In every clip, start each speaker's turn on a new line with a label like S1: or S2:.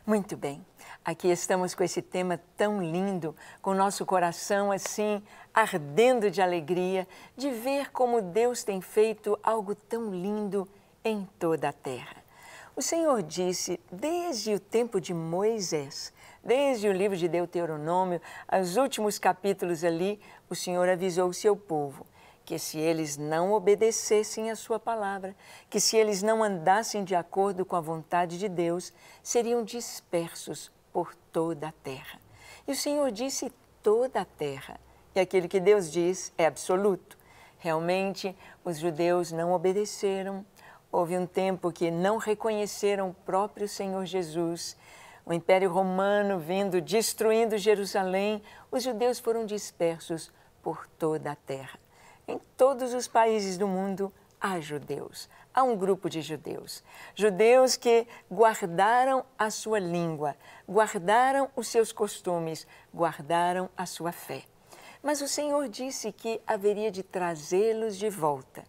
S1: Muito bem, aqui estamos com esse tema tão lindo, com nosso coração assim ardendo de alegria, de ver como Deus tem feito algo tão lindo em toda a terra. O Senhor disse, desde o tempo de Moisés, desde o livro de Deuteronômio, os últimos capítulos ali, o Senhor avisou o seu povo que se eles não obedecessem a sua palavra, que se eles não andassem de acordo com a vontade de Deus, seriam dispersos por toda a terra. E o Senhor disse toda a terra. E aquilo que Deus diz é absoluto. Realmente, os judeus não obedeceram. Houve um tempo que não reconheceram o próprio Senhor Jesus. O Império Romano vindo, destruindo Jerusalém, os judeus foram dispersos por toda a terra. Em todos os países do mundo há judeus, há um grupo de judeus. Judeus que guardaram a sua língua, guardaram os seus costumes, guardaram a sua fé. Mas o Senhor disse que haveria de trazê-los de volta.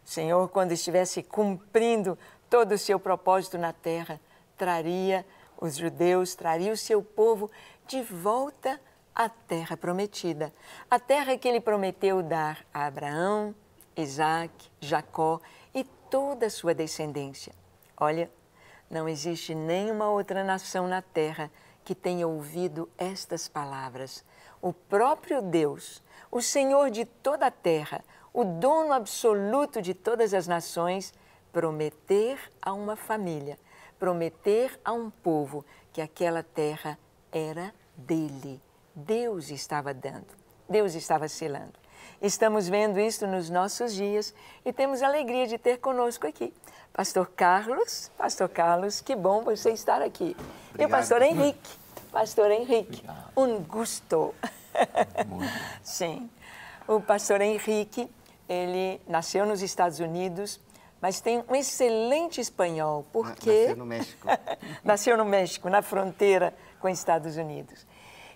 S1: O Senhor, quando estivesse cumprindo todo o seu propósito na terra, traria os judeus, traria o seu povo de volta a terra prometida, a terra que ele prometeu dar a Abraão, Isaque, Jacó e toda a sua descendência. Olha, não existe nenhuma outra nação na terra que tenha ouvido estas palavras. O próprio Deus, o Senhor de toda a terra, o dono absoluto de todas as nações, prometer a uma família, prometer a um povo que aquela terra era dele. Deus estava dando, Deus estava selando. Estamos vendo isso nos nossos dias e temos a alegria de ter conosco aqui Pastor Carlos, que bom você estar aqui. Obrigado. E o Pastor Henrique, um gusto. Sim, o Pastor Henrique, ele nasceu nos Estados Unidos, mas tem um excelente espanhol, porque...
S2: Nasceu no México.
S1: Nasceu no México, na fronteira com os Estados Unidos.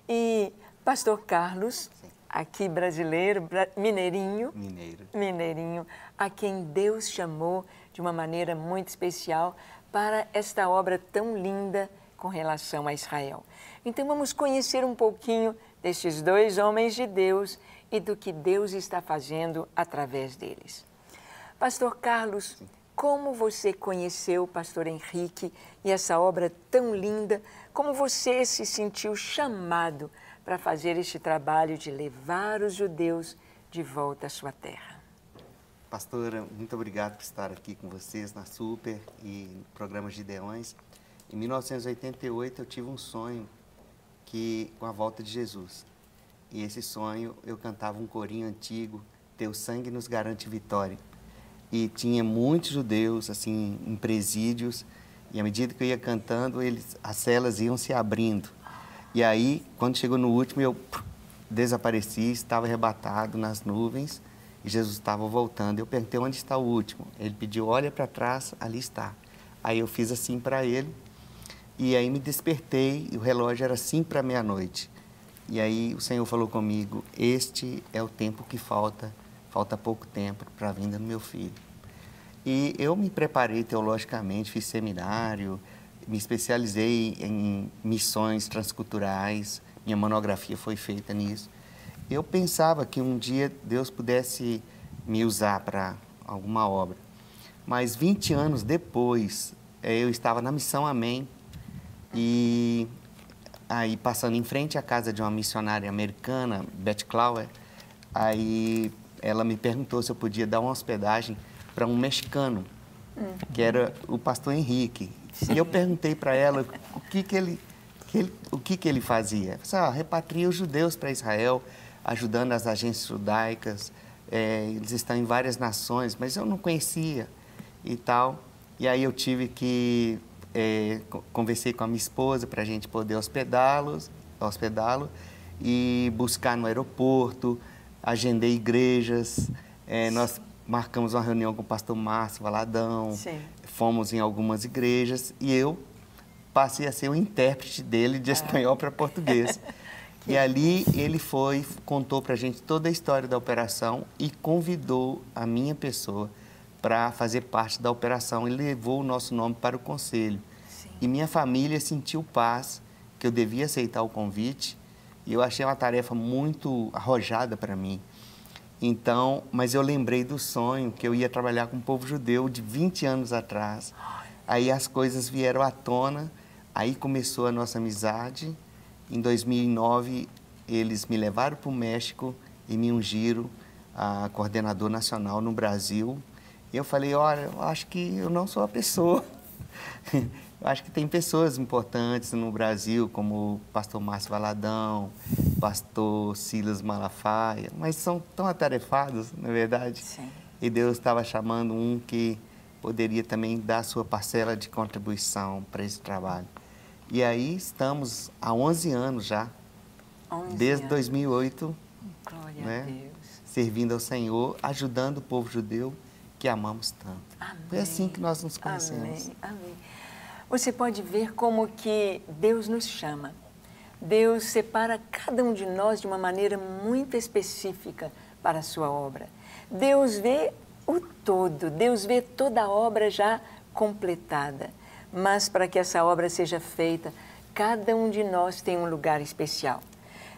S1: E Pastor Carlos, aqui brasileiro, mineirinho, a quem Deus chamou de uma maneira muito especial para esta obra tão linda com relação a Israel. Então vamos conhecer um pouquinho destes dois homens de Deus e do que Deus está fazendo através deles. Pastor Carlos, como você conheceu o Pastor Henrique e essa obra tão linda? Como você se sentiu chamado para fazer este trabalho de levar os judeus de volta à sua terra?
S2: Pastora, muito obrigado por estar aqui com vocês na Super e no programa Gideões. Em 1988 eu tive um sonho com a volta de Jesus. E esse sonho eu cantava um corinho antigo, Teu sangue nos garante vitória. E tinha muitos judeus assim em presídios. E à medida que eu ia cantando, as celas iam se abrindo. E aí, quando chegou no último, eu desapareci, estava arrebatado nas nuvens e Jesus estava voltando. Eu perguntei, onde está o último? Ele pediu, olha para trás, ali está. Aí eu fiz assim para ele e aí me despertei e o relógio era 5 para meia-noite. E aí o Senhor falou comigo, este é o tempo que falta pouco tempo para a vinda do meu filho. E eu me preparei teologicamente, fiz seminário, me especializei em missões transculturais, minha monografia foi feita nisso. Eu pensava que um dia Deus pudesse me usar para alguma obra. Mas 20 anos depois, eu estava na Missão Amém e aí passando em frente à casa de uma missionária americana, Beth Klauer, aí ela me perguntou se eu podia dar uma hospedagem para um mexicano, que era o pastor Henrique. E eu perguntei para ela o que ele fazia. Eu disse, repatria os judeus para Israel, ajudando as agências judaicas. Eles estão em várias nações, mas eu não conhecia e tal. E aí eu tive que... conversei com a minha esposa para a gente poder hospedá-lo e buscar no aeroporto, agendei igrejas, nós marcamos uma reunião com o pastor Márcio Valadão, sim, fomos em algumas igrejas e eu passei a ser o intérprete dele de espanhol para português. E ali ele contou para a gente toda a história da operação e convidou a minha pessoa para fazer parte da operação e levou o nosso nome para o conselho. Sim. E minha família sentiu paz, que eu devia aceitar o convite, e eu achei uma tarefa muito arrojada para mim. Então, mas eu lembrei do sonho que eu ia trabalhar com o povo judeu de 20 anos atrás. Aí as coisas vieram à tona, aí começou a nossa amizade. Em 2009, eles me levaram para o México e me ungiram a coordenador nacional no Brasil. E eu falei, olha, eu acho que eu não sou a pessoa. Eu acho que tem pessoas importantes no Brasil, como o pastor Márcio Valadão, o pastor Silas Malafaia, mas são tão atarefados, na verdade.
S1: Sim.
S2: E Deus estava chamando um que poderia também dar sua parcela de contribuição para esse trabalho. E aí estamos há 11 anos já,
S1: 11
S2: desde
S1: anos.
S2: 2008,
S1: Glória
S2: né,
S1: a Deus.
S2: servindo ao Senhor, ajudando o povo judeu que amamos tanto.
S1: Amém.
S2: Foi assim que nós nos conhecemos.
S1: Amém, amém. Você pode ver como que Deus nos chama. Deus separa cada um de nós de uma maneira muito específica para a sua obra. Deus vê o todo, Deus vê toda a obra já completada. Mas para que essa obra seja feita, cada um de nós tem um lugar especial.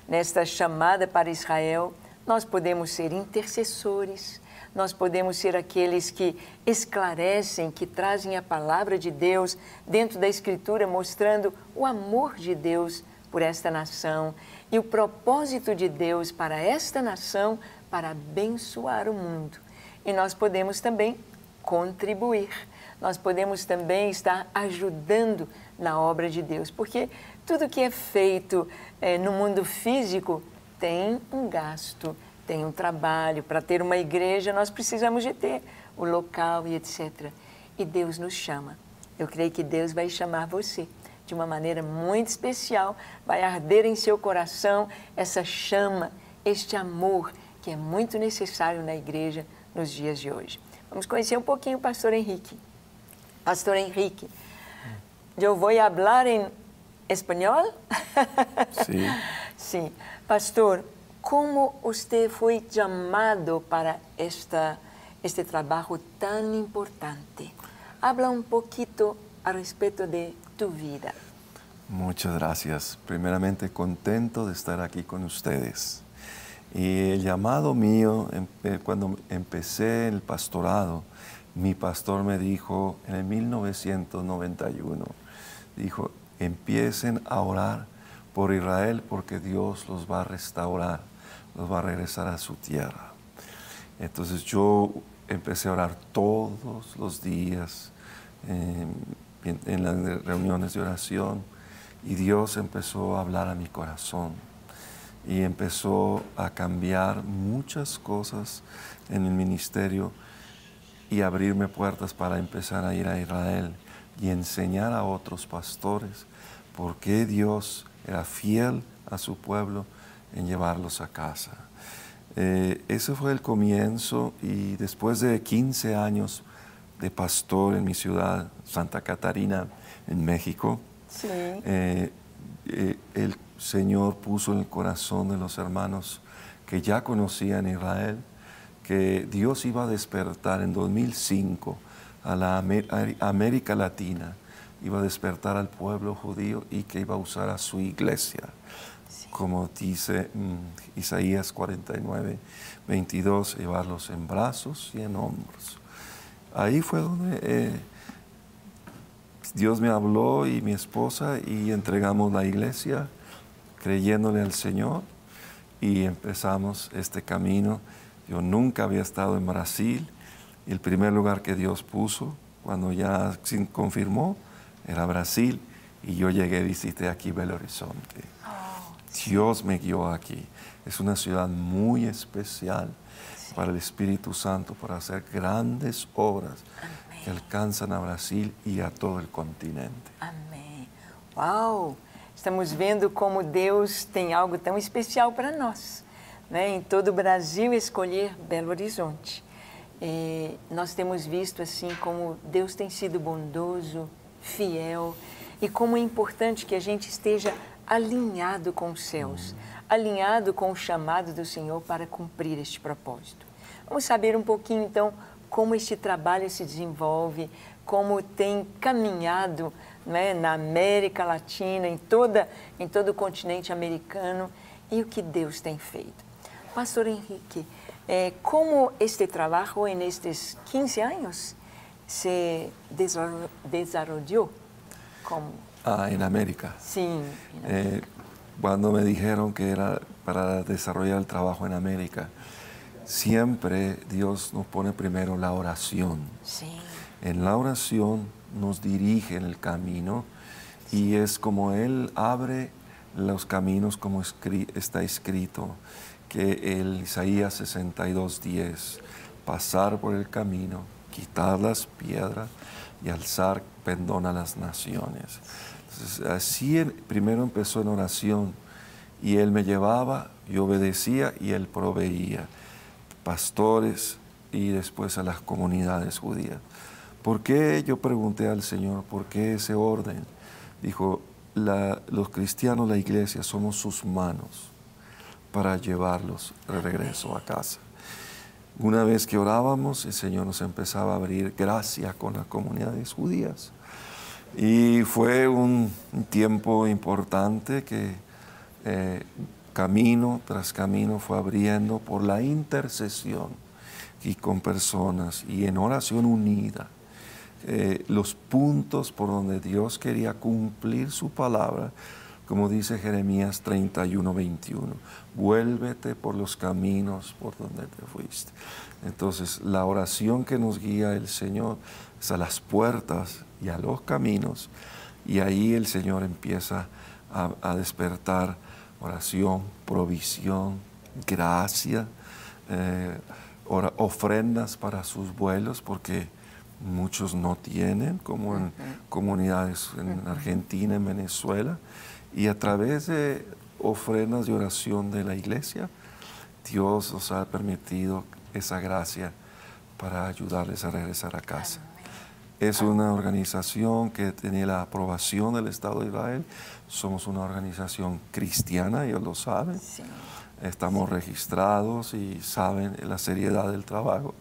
S1: Nesta chamada para Israel, nós podemos ser intercessores, nós podemos ser aqueles que esclarecem, que trazem a palavra de Deus dentro da Escritura, mostrando o amor de Deus por esta nação e o propósito de Deus para esta nação para abençoar o mundo. E nós podemos também contribuir, nós podemos também estar ajudando na obra de Deus, porque tudo que é feito no mundo físico tem um gasto, tem um trabalho. Para ter uma igreja, nós precisamos de ter o local e etc. E Deus nos chama. Eu creio que Deus vai chamar você de uma maneira muito especial, vai arder em seu coração essa chama, este amor que é muito necessário na igreja nos dias de hoje. Vamos conhecer um pouquinho o pastor Henrique. Pastor Henrique, eu vou falar em espanhol?
S3: Sim.
S1: Sim. Pastor, como você foi chamado para este trabalho tão importante? Habla un poquito a respecto de tu vida.
S3: Muchas gracias. Primeramente, contento de estar aquí con ustedes. Y el llamado mío, cuando empecé el pastorado, mi pastor me dijo en el 1991, dijo, empiecen a orar por Israel porque Dios los va a restaurar, los va a regresar a su tierra. Entonces yo empecé a orar todos los días en las reuniones de oración y Dios empezó a hablar a mi corazón y empezó a cambiar muchas cosas en el ministerio y abrirme puertas para empezar a ir a Israel y enseñar a otros pastores por qué Dios era fiel a su pueblo en llevarlos a casa. Ese fue el comienzo y después de 15 años de pastor en mi ciudad, Santa Catarina, en México,
S1: Sí.
S3: El Señor puso en el corazón de los hermanos que ya conocían Israel, que Dios iba a despertar en 2005 a la América Latina, iba a despertar al pueblo judío y que iba a usar a su iglesia, sí, como dice Isaías 49, 22, llevarlos en brazos y en hombros. Ahí fue donde Dios me habló y mi esposa y entregamos la iglesia creyéndole al Señor y empezamos este camino. Yo nunca había estado en Brasil y el primer lugar que Dios puso cuando ya confirmó era Brasil y yo llegué, visité aquí Belo Horizonte. Dios me guió aquí. Es una ciudad muy especial para el Espíritu Santo para hacer grandes obras que alcançam a Brasil e a todo o continente.
S1: Amém. Uau! Estamos vendo como Deus tem algo tão especial para nós, né? Em todo o Brasil escolher Belo Horizonte. E nós temos visto assim como Deus tem sido bondoso, fiel e como é importante que a gente esteja alinhado com os céus, alinhado com o chamado do Senhor para cumprir este propósito. Vamos saber um pouquinho então como este trabalho se desenvolve, como tem caminhado, né, na América Latina, em todo o continente americano, e o que Deus tem feito. Pastor Henrique, como este trabalho en estes 15 años se desarrolló? ¿Cómo?
S3: En América.
S1: Sí.
S3: Cuando me dijeron que era para desarrollar el trabajo en América, siempre Dios nos pone primero la oración.
S1: Sí.
S3: En la oración nos dirige en el camino y es como Él abre los caminos como está escrito, que el Isaías 62:10, pasar por el camino, quitar las piedras y alzar pendón a las naciones. Entonces, así primero empezó en oración y Él me llevaba, yo obedecía y Él proveía pastores y después a las comunidades judías. ¿Por qué? Yo pregunté al Señor, ¿por qué ese orden? Dijo, los cristianos, la iglesia, somos sus manos para llevarlos de regreso a casa. Una vez que orábamos, el Señor nos empezaba a abrir gracia con las comunidades judías. Y fue un tiempo importante que camino tras camino fue abriendo por la intercesión y con personas y en oración unida. Los puntos por donde Dios quería cumplir su palabra, como dice Jeremías 31:21, vuélvete por los caminos por donde te fuiste. Entonces, la oración que nos guía el Señor es a las puertas y a los caminos, y ahí el Señor empieza a despertar oración, provisión, gracia, ofrendas para sus vuelos, porque muchos no tienen, como en comunidades en Argentina, en Venezuela, y a través de ofrendas de oración de la iglesia, Dios nos ha permitido esa gracia para ayudarles a regresar a casa. Es una organización que tiene la aprobación del Estado de Israel. Somos una organización cristiana, ellos lo saben. Sí. Estamos registrados y saben la seriedad del trabajo.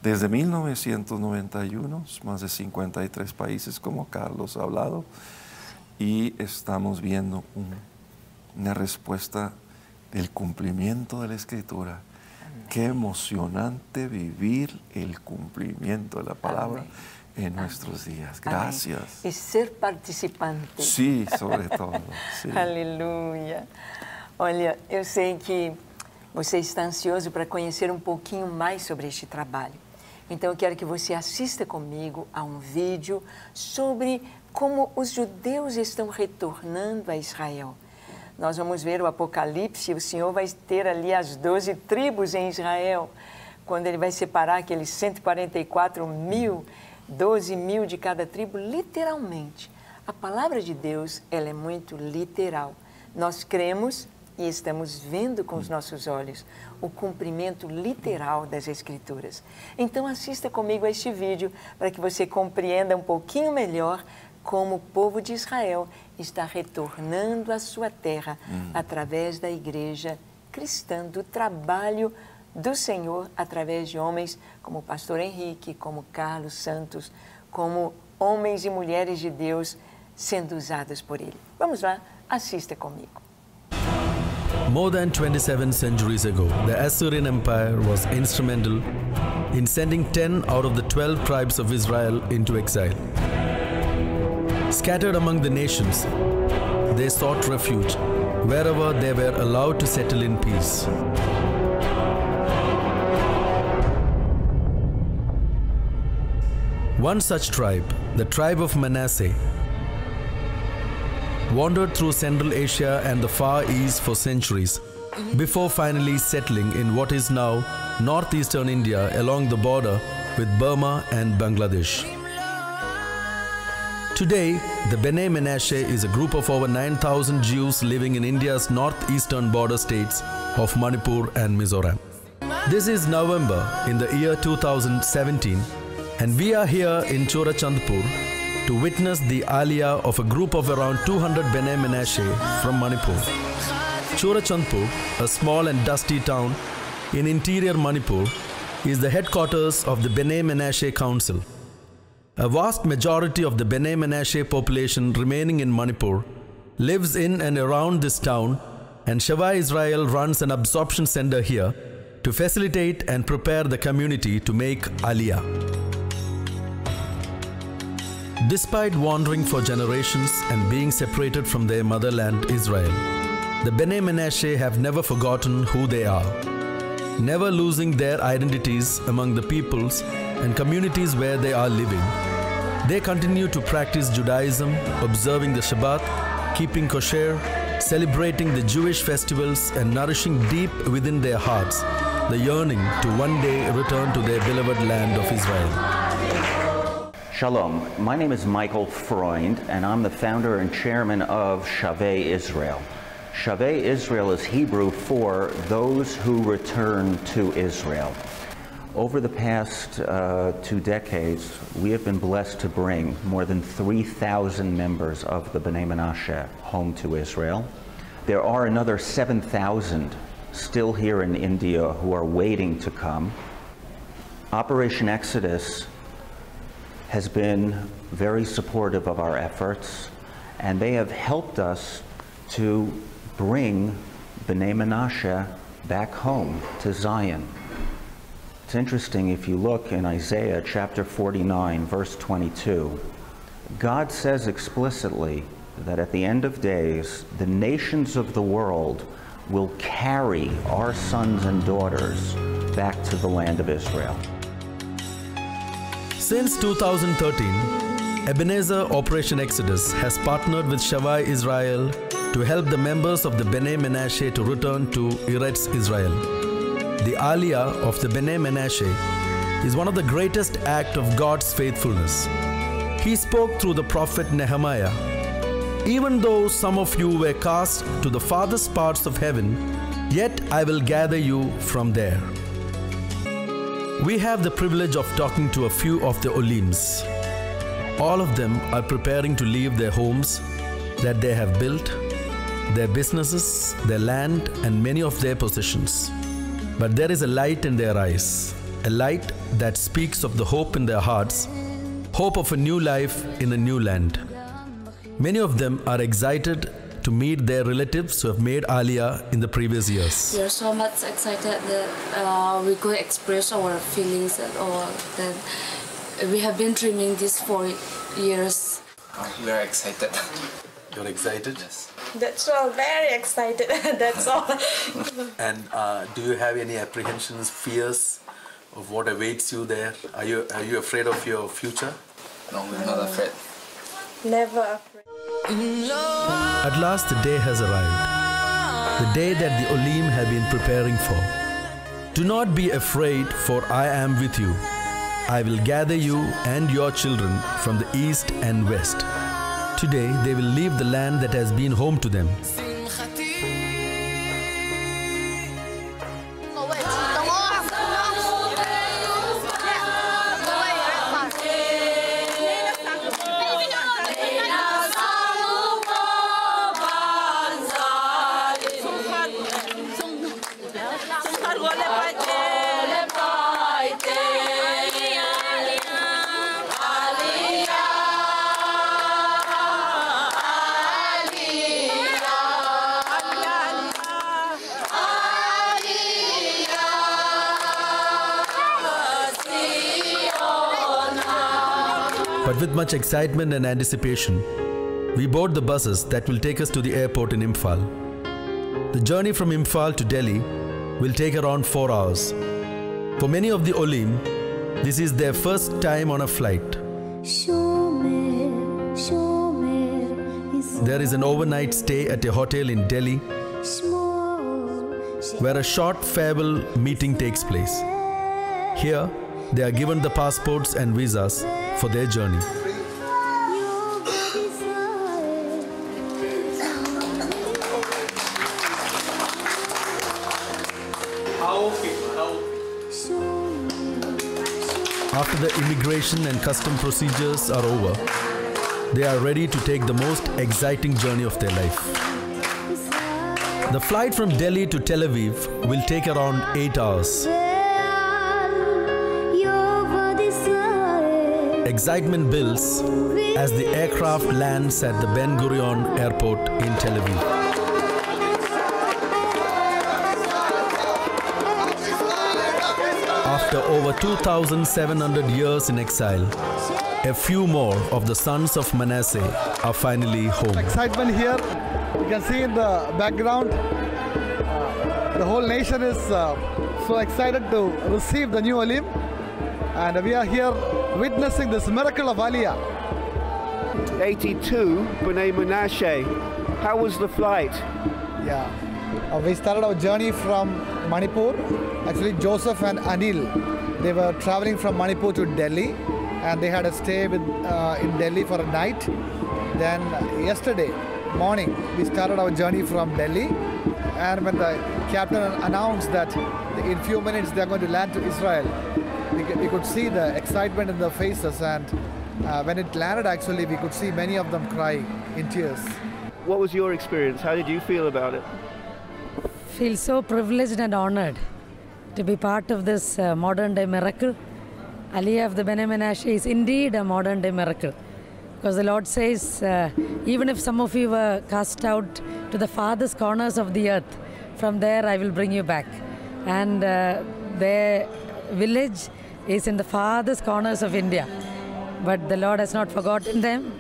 S3: Desde 1991, más de 53 países, como Carlos ha hablado, y estamos viendo una respuesta del cumplimiento de la Escritura. Amén. Qué emocionante vivir el cumplimiento de la palabra. Amén. En nuestros días. Gracias.
S1: Amém. E ser participante.
S3: Sí, sobre todo. Sí.
S1: Aleluia. Olha, eu sei que você está ansioso para conhecer um pouquinho mais sobre este trabalho. Então, eu quero que você assista comigo a um vídeo sobre como os judeus estão retornando a Israel. Nós vamos ver o Apocalipse, o Senhor vai ter ali as 12 tribos em Israel, quando Ele vai separar aqueles 144 mil, 12 mil de cada tribo, literalmente. A palavra de Deus, ela é muito literal. Nós cremos e estamos vendo com os nossos olhos o cumprimento literal das Escrituras. Então assista comigo a este vídeo para que você compreenda um pouquinho melhor como o povo de Israel está retornando à sua terra através da igreja cristã, do trabalho do Senhor através de homens como o pastor Henrique, como Carlos Santos, como homens e mulheres de Deus sendo usados por Ele. Vamos lá, assista comigo.
S4: More than 27 centuries ago, the Assyrian Empire was instrumental in sending 10 out of the 12 tribes of Israel into exile. Scattered among the nations, they sought refuge wherever they were allowed to settle in peace. One such tribe, the tribe of Manasseh, wandered through Central Asia and the Far East for centuries, before finally settling in what is now northeastern India along the border with Burma and Bangladesh. Today, the Bnei Menashe is a group of over 9,000 Jews living in India's northeastern border states of Manipur and Mizoram. This is November in the year 2017, and we are here in Churachandpur to witness the aliyah of a group of around 200 Bnei Menashe from Manipur. Churachandpur, a small and dusty town in interior Manipur, is the headquarters of the Bnei Menashe Council. A vast majority of the Bnei Menashe population remaining in Manipur lives in and around this town, and Shavai Israel runs an absorption center here to facilitate and prepare the community to make Aliyah. Despite wandering for generations and being separated from their motherland Israel, the Bnei Menashe have never forgotten who they are, never losing their identities among the peoples and communities where they are living. They continue to practice Judaism, observing the Shabbat, keeping kosher, celebrating the Jewish festivals, and nourishing deep within their hearts the yearning to one day return to their beloved land of Israel.
S5: Shalom, my name is Michael Freund, and I'm the founder and chairman of Shavei Israel. Shavei Israel is Hebrew for those who return to Israel. Over the past 2 decades, we have been blessed to bring more than 3,000 members of the Bnei Menashe home to Israel. There are another 7,000 still here in India who are waiting to come. Operation Exodus has been very supportive of our efforts, and they have helped us to bring Bnei Menashe back home to Zion. It's interesting, if you look in Isaiah chapter 49, verse 22, God says explicitly that at the end of days, the nations of the world will carry our sons and daughters back to the land of Israel.
S4: Since 2013, Ebenezer Operation Exodus has partnered with Shavai Israel to help the members of the Bnei Menashe to return to Eretz Israel. The Aliyah of the Bnei Menashe is one of the greatest acts of God's faithfulness. He spoke through the prophet Nehemiah, "Even though some of you were cast to the farthest parts of heaven, yet I will gather you from there." We have the privilege of talking to a few of the Olims. All of them are preparing to leave their homes that they have built, their businesses, their land, and many of their possessions. But there is a light in their eyes, a light that speaks of the hope in their hearts, hope of a new life in a new land. Many of them are excited to meet their relatives who have made Aliyah in the previous years.
S6: We are so much excited that we could express our feelings at all. That we have been dreaming this for years.
S7: We are excited.
S4: You're excited?
S7: Yes.
S6: That's all, very excited. That's all.
S4: And do you have any apprehensions, fears of what awaits you there? Are you afraid of your future?
S7: No, we're not afraid.
S6: Never afraid.
S4: At last the day has arrived, the day that the Olim have been preparing for. Do not be afraid, for I am with you. I will gather you and your children from the east and west. Today they will leave the land that has been home to them. But with much excitement and anticipation, we board the buses that will take us to the airport in Imphal. The journey from Imphal to Delhi will take around 4 hours. For many of the Olim, this is their first time on a flight. There is an overnight stay at a hotel in Delhi, where a short farewell meeting takes place. Here, they are given the passports and visas for their journey. After the immigration and custom procedures are over, they are ready to take the most exciting journey of their life. The flight from Delhi to Tel Aviv will take around 8 hours. Excitement builds as the aircraft lands at the Ben Gurion Airport in Tel Aviv. After over 2,700 years in exile, a few more of the sons of Manasseh are finally home.
S8: Excitement here, you can see in the background, the whole nation is so excited to receive the new Olim, and we are here witnessing this miracle of Aliyah.
S9: 82, B'nai Menashe. How was the flight?
S8: Yeah, we started our journey from Manipur. Actually, Joseph and Anil, they were traveling from Manipur to Delhi, and they had a stay in Delhi for a night. Then yesterday morning, we started our journey from Delhi, and when the captain announced that in few minutes they are going to land to Israel, we could see the excitement in their faces, and when it landed, actually, we could see many of them cry in tears.
S9: What was your experience? How did you feel about it?
S10: Feel so privileged and honored to be part of this modern day miracle. Aliyah of the B'nai Menashe is indeed a modern day miracle, because the Lord says, even if some of you were cast out to the farthest corners of the earth, from there I will bring you back. And their village is in the farthest corners of India, but the Lord has not forgotten them,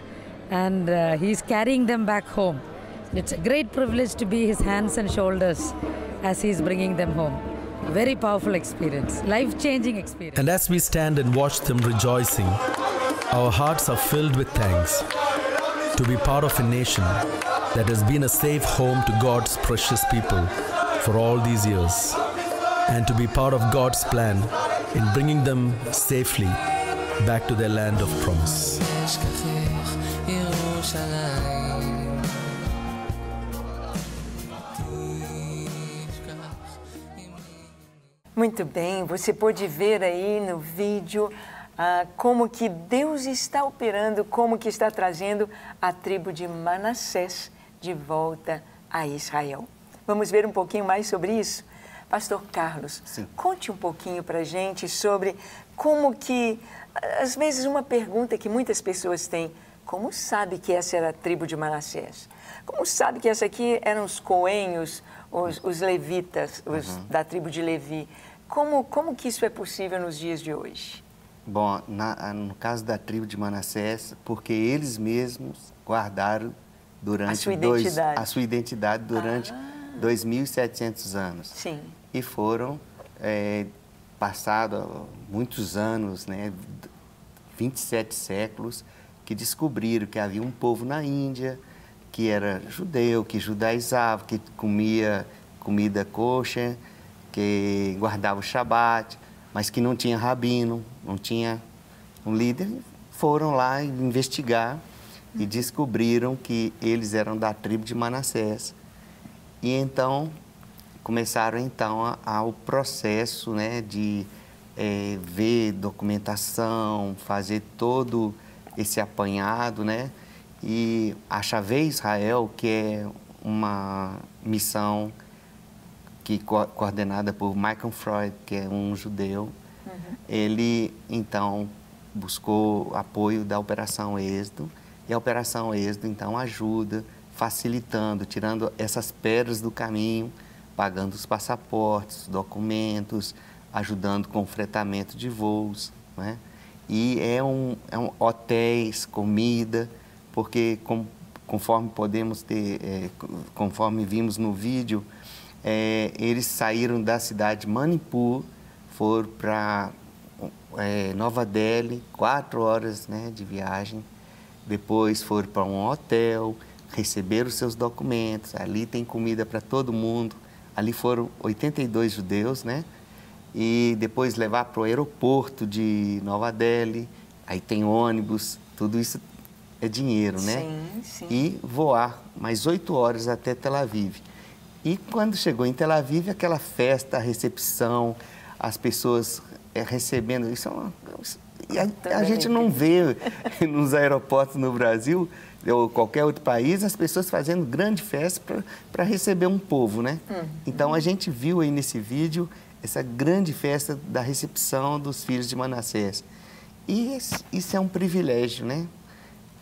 S10: and He is carrying them back home. It's a great privilege to be His hands and shoulders as He is bringing them home. A very powerful experience, life-changing experience.
S4: And as we stand and watch them rejoicing, our hearts are filled with thanks to be part of a nation that has been a safe home to God's precious people for all these years, and to be part of God's plan in bringing them safely back to their land of promise.
S1: Muito bem, você pôde ver aí no vídeo como que Deus está operando, como que está trazendo a tribo de Manassés de volta a Israel. Vamos ver um pouquinho mais sobre isso? Pastor Carlos,
S2: Sim.
S1: Conte um pouquinho para a gente sobre como que, às vezes, uma pergunta que muitas pessoas têm: como sabe que essa era a tribo de Manassés? Como sabe que essa aqui eram os coenhos, os levitas, da tribo de Levi? Como que isso é possível nos dias de hoje?
S2: Bom, no caso da tribo de Manassés, porque eles mesmos guardaram durante a sua identidade durante 2.700 anos.
S1: Sim.
S2: E foram passados muitos anos, né, 27 séculos, que descobriram que havia um povo na Índia que era judeu, que judaizava, que comia comida kosher, que guardava o Shabat, mas que não tinha rabino, não tinha um líder. Foram lá investigar e descobriram que eles eram da tribo de Manassés. E então começaram ao processo, né, de ver documentação, fazer todo esse apanhado, né? E a Chavei Israel, que é uma missão coordenada por Michael Freud, que é um judeu, ele então buscou apoio da Operação Êxodo, e a Operação Êxodo então ajuda, facilitando, tirando essas pedras do caminho, pagando os passaportes, documentos, ajudando com o fretamento de voos, né? E é um hotéis, comida, porque conforme podemos ter, conforme vimos no vídeo, eles saíram da cidade de Manipur, foram para Nova Delhi, 4 horas, né, de viagem. Depois foram para um hotel, receberam seus documentos, ali tem comida para todo mundo. Ali foram 82 judeus, né? E depois levar para o aeroporto de Nova Delhi, aí tem ônibus, tudo isso é dinheiro, né?
S1: Sim, sim.
S2: E voar mais 8 horas até Tel Aviv. E quando chegou em Tel Aviv, aquela festa, a recepção, as pessoas recebendo, isso é a gente não vê nos aeroportos no Brasil ou qualquer outro país, as pessoas fazendo grande festa para receber um povo, né? Então a gente viu aí nesse vídeo essa grande festa da recepção dos filhos de Manassés. E isso é um privilégio, né?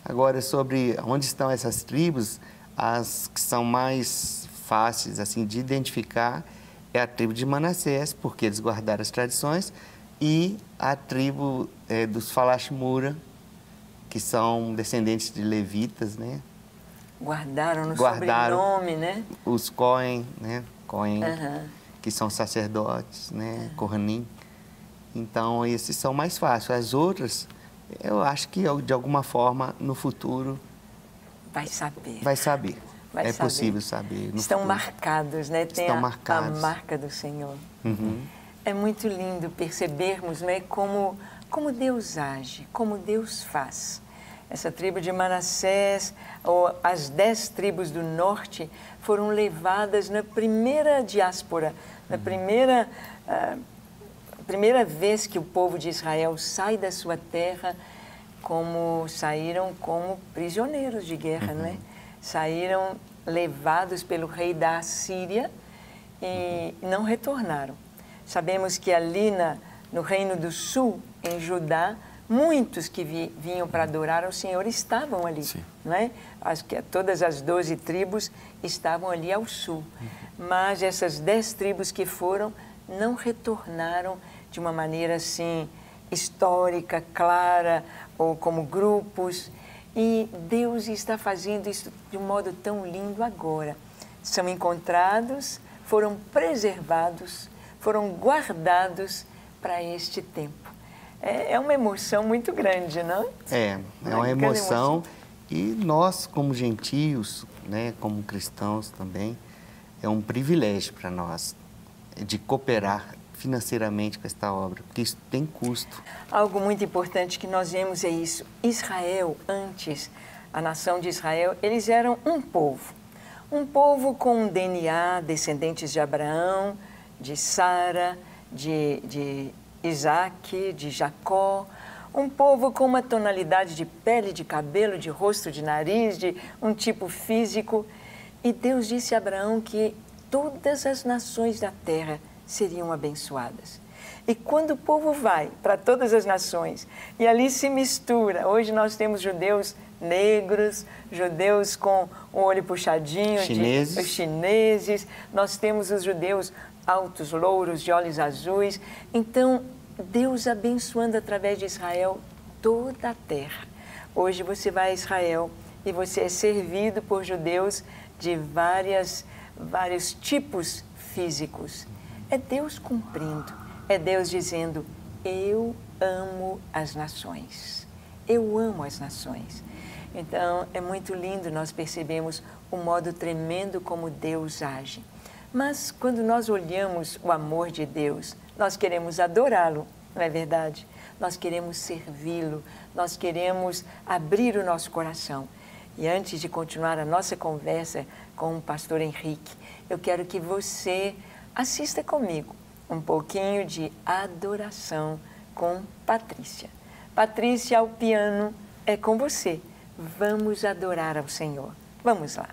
S2: Agora, sobre onde estão essas tribos, as que são mais fáceis assim de identificar é a tribo de Manassés, porque eles guardaram as tradições, e a tribo dos Falashmura, que são descendentes de levitas, né?
S1: Guardaram no sobrenome, né?
S2: Os Cohen, né? Cohen, que são sacerdotes, né? Kohanim. Então, esses são mais fáceis. As outras, eu acho que de alguma forma, no futuro...
S1: Vai saber.
S2: Vai saber.
S1: Vai saber.
S2: Possível saber.
S1: Estão
S2: futuro.
S1: Marcados, né? Tem
S2: Estão
S1: a
S2: marcados.
S1: marca do Senhor.
S2: Uhum.
S1: É muito lindo percebermos, né, como Deus age, como Deus faz. Essa tribo de Manassés, ou as 10 tribos do norte, foram levadas na primeira diáspora, na primeira vez que o povo de Israel sai da sua terra, saíram como prisioneiros de guerra, não é? Saíram levados pelo rei da Assíria e não retornaram. Sabemos que ali no Reino do Sul, em Judá, muitos que vinham para adorar ao Senhor estavam ali, não é? Acho que todas as 12 tribos estavam ali ao sul. Mas essas 10 tribos que foram, não retornaram de uma maneira assim, histórica, clara, ou como grupos. E Deus está fazendo isso de um modo tão lindo agora. São encontrados, foram preservados, foram guardados para este tempo. É uma emoção muito grande, não?
S2: É uma emoção. E nós, como gentios, né, como cristãos também, é um privilégio para nós de cooperar financeiramente com esta obra, porque isso tem custo.
S1: Algo muito importante que nós vemos é isso. Israel, antes, a nação de Israel, eles eram um povo com um DNA, descendentes de Abraão, de Sara, de Isaac, de Jacó, um povo com uma tonalidade de pele, de cabelo, de rosto, de nariz, de um tipo físico. E Deus disse a Abraão que todas as nações da terra seriam abençoadas. E quando o povo vai para todas as nações e ali se mistura, hoje nós temos judeus negros, judeus com o olho puxadinho, os chineses, nós temos os judeus altos, louros, de olhos azuis. Então, Deus abençoando através de Israel toda a terra. Hoje você vai a Israel e você é servido por judeus de vários tipos físicos. É Deus cumprindo, é Deus dizendo, eu amo as nações, eu amo as nações. Então, é muito lindo nós percebemos o modo tremendo como Deus age. Mas, quando nós olhamos o amor de Deus, nós queremos adorá-lo, não é verdade? Nós queremos servi-lo, nós queremos abrir o nosso coração. E antes de continuar a nossa conversa com o pastor Henrique, eu quero que você assista comigo um pouquinho de adoração com Patrícia. Patrícia, ao piano, é com você. Vamos adorar ao Senhor. Vamos lá.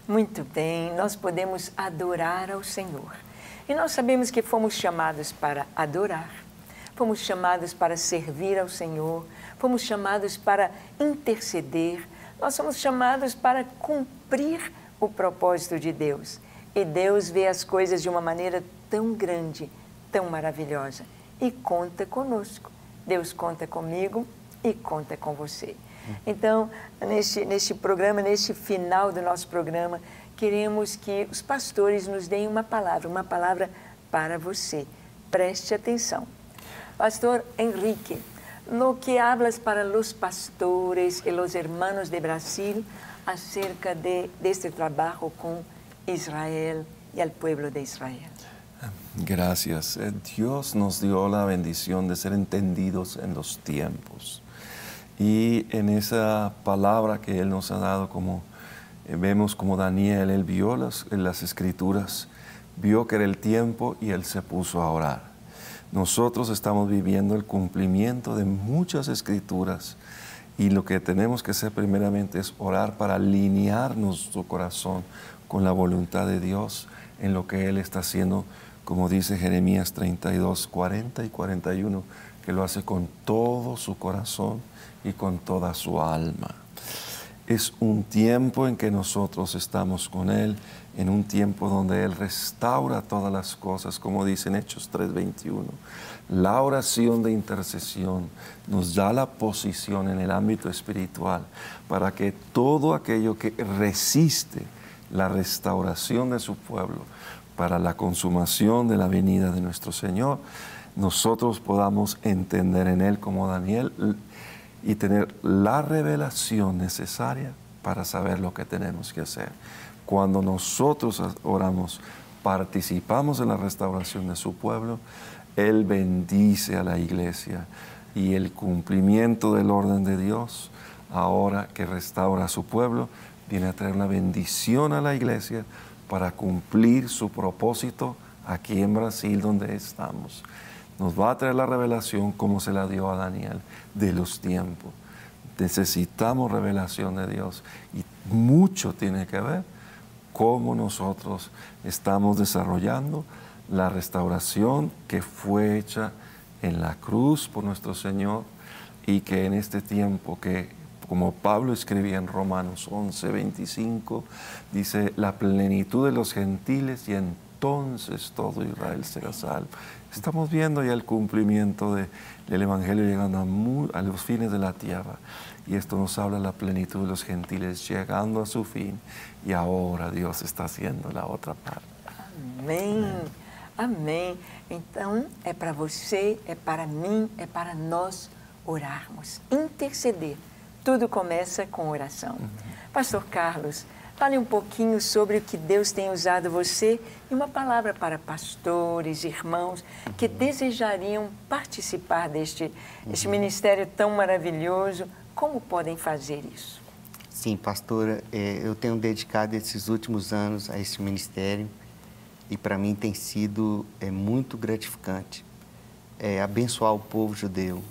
S1: Muito bem, nós podemos adorar ao Senhor. E nós sabemos que fomos chamados para adorar, fomos chamados para servir ao Senhor, fomos chamados para interceder, nós somos chamados para cumprir o propósito de Deus. E Deus vê as coisas de uma maneira tão grande, tão maravilhosa e conta conosco. Deus conta comigo e conta com você. Então, neste programa, neste final do nosso programa, queremos que os pastores nos deem uma palavra para você. Preste atenção. Pastor Henrique, lo que hablas para los pastores y los hermanos de Brasil acerca de este trabajo con Israel y al pueblo de Israel.
S3: Gracias. Dios nos dio la bendición de ser entendidos en los tiempos. Y en esa palabra que Él nos ha dado, como vemos como Daniel, él vio las escrituras, vio que era el tiempo y él se puso a orar. Nosotros estamos viviendo el cumplimiento de muchas escrituras y lo que tenemos que hacer primeramente es orar para alinear nuestro corazón con la voluntad de Dios en lo que Él está haciendo, como dice Jeremías 32, 40 y 41, que lo hace con todo su corazón y con toda su alma. Es un tiempo en que nosotros estamos con Él, en un tiempo donde Él restaura todas las cosas, como dice en Hechos 3:21. La oración de intercesión nos da la posición en el ámbito espiritual para que todo aquello que resiste la restauración de su pueblo para la consumación de la venida de nuestro Señor, nosotros podamos entender en Él como Daniel y tener la revelación necesaria para saber lo que tenemos que hacer. Cuando nosotros oramos, participamos en la restauración de su pueblo, Él bendice a la iglesia y el cumplimiento del orden de Dios, ahora que restaura a su pueblo, viene a traer una bendición a la iglesia para cumplir su propósito aquí en Brasil, donde estamos. Nos va a traer la revelación como se la dio a Daniel de los tiempos. Necesitamos revelación de Dios y mucho tiene que ver cómo nosotros estamos desarrollando la restauración que fue hecha en la cruz por nuestro Señor y que en este tiempo que, como Pablo escribía en Romanos 11:25, dice la plenitud de los gentiles y entonces todo Israel será salvo. Estamos viendo ya el cumplimiento del Evangelio llegando a los fines de la tierra. Y esto nos habla de la plenitud de los gentiles llegando a su fin. Y ahora Dios está haciendo la otra parte.
S1: Amém. Amém. Então, é para você, é para mim, é para nós orarmos, interceder. Tudo começa com oração. Pastor Carlos, fale um pouquinho sobre o que Deus tem usado você e uma palavra para pastores, irmãos que desejariam participar deste ministério tão maravilhoso. Como podem fazer isso?
S2: Sim, pastora, eu tenho dedicado esses últimos anos a esse ministério e para mim tem sido muito gratificante abençoar o povo judeu.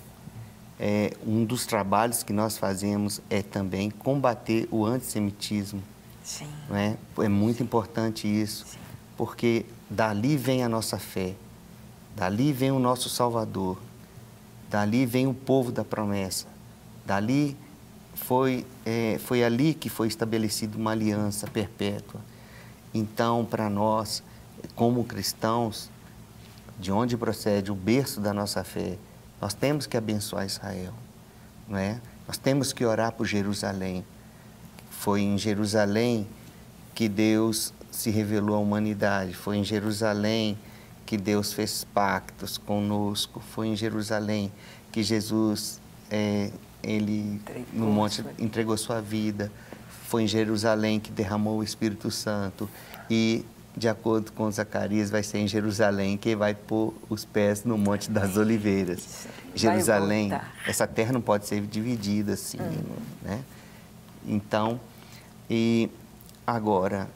S2: Um dos trabalhos que nós fazemos é também combater o antissemitismo.
S1: Sim.
S2: Não é? É muito importante isso, sim, porque dali vem a nossa fé, dali vem o nosso Salvador, dali vem o povo da promessa, dali foi ali que foi estabelecida uma aliança perpétua. Então, para nós, como cristãos, de onde procede o berço da nossa fé, nós temos que abençoar Israel, não é? Nós temos que orar por Jerusalém. Foi em Jerusalém que Deus se revelou à humanidade. Foi em Jerusalém que Deus fez pactos conosco. Foi em Jerusalém que Jesus, ele no monte entregou sua vida. Foi em Jerusalém que derramou o Espírito Santo. E, de acordo com Zacarias, vai ser em Jerusalém que vai pôr os pés no Monte das Oliveiras. Jerusalém, essa terra não pode ser dividida assim, né? Então, e agora,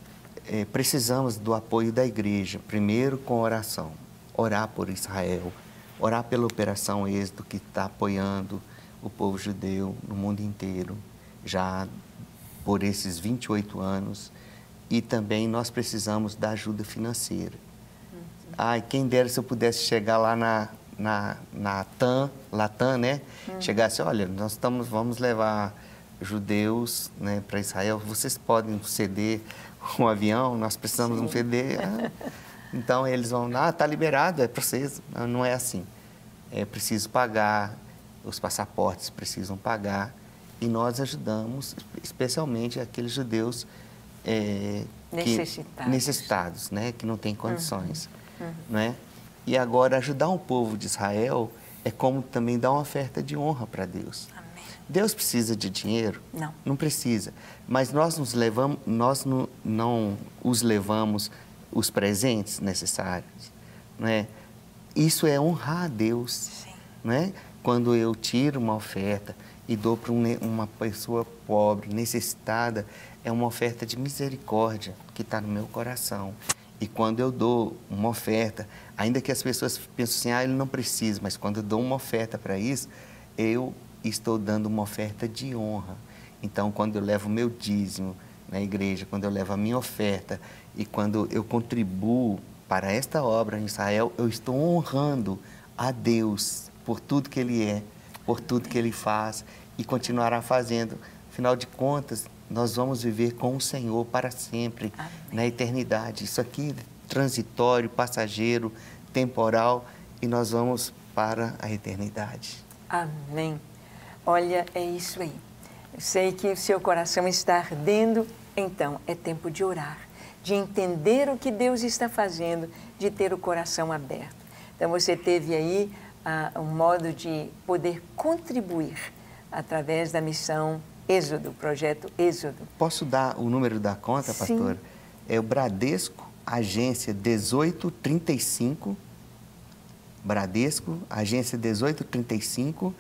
S2: precisamos do apoio da igreja, primeiro com oração, orar por Israel, orar pela Operação Êxodo, que está apoiando o povo judeu no mundo inteiro, já por esses 28 anos, e também nós precisamos da ajuda financeira. Ai, quem dera se eu pudesse chegar lá na Latam, né? Chegasse, olha, vamos levar judeus, né, para Israel, vocês podem ceder um avião, nós precisamos de um CD. Então eles vão, tá liberado, é para vocês. Não é assim. É preciso pagar, os passaportes precisam pagar, e nós ajudamos especialmente aqueles judeus necessitados, né, que não têm condições. Né? E agora, ajudar um povo de Israel é como também dar uma oferta de honra para Deus. Amém. Deus precisa de dinheiro?
S1: Não.
S2: Não precisa. Mas nós não os levamos os presentes necessários. Né? Isso é honrar a Deus.
S1: Sim.
S2: Né? Quando eu tiro uma oferta e dou para uma pessoa pobre, necessitada, é uma oferta de misericórdia que está no meu coração. E quando eu dou uma oferta, ainda que as pessoas pensem assim, ele não precisa, mas quando eu dou uma oferta para isso, eu estou dando uma oferta de honra. Então, quando eu levo o meu dízimo na igreja, quando eu levo a minha oferta e quando eu contribuo para esta obra em Israel, eu estou honrando a Deus por tudo que Ele é, por tudo que Ele faz e continuará fazendo. Afinal de contas, nós vamos viver com o Senhor para sempre, na eternidade. Isso aqui é transitório, passageiro, temporal, e nós vamos para a eternidade.
S1: Amém. Olha, é isso aí. Eu sei que o seu coração está ardendo, então é tempo de orar, de entender o que Deus está fazendo, de ter o coração aberto. Então você teve aí um modo de poder contribuir através da missão Êxodo, projeto Êxodo.
S2: Posso dar o número da conta, pastora?
S1: Sim.
S2: É o Bradesco, agência 1835. Bradesco, agência 1835.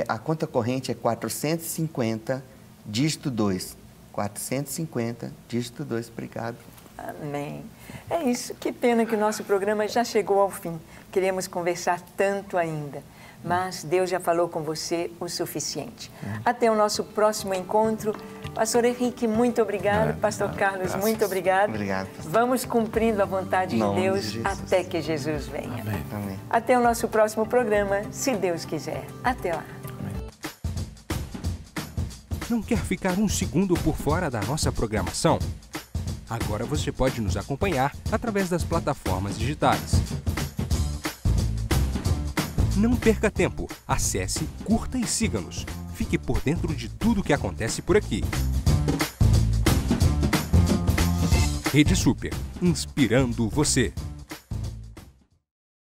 S2: A conta corrente é 450, dígito 2. 450, dígito 2. Obrigado.
S1: Amém. É isso. Que pena que o nosso programa já chegou ao fim. Queremos conversar tanto ainda. Mas Deus já falou com você o suficiente. Até o nosso próximo encontro. Pastor Henrique, muito obrigado. Pastor Carlos,
S2: graças.
S1: muito obrigado.
S2: Obrigado, pastor.
S1: Vamos cumprindo a vontade de Deus
S2: Jesus.
S1: até que Jesus venha.
S3: Amém.
S2: Amém.
S1: Até o nosso próximo programa, se Deus quiser. Até lá.
S11: Não quer ficar um segundo por fora da nossa programação? Agora você pode nos acompanhar através das plataformas digitais. Não perca tempo. Acesse, curta e siga-nos. Fique por dentro de tudo o que acontece por aqui. Rede Super, inspirando você.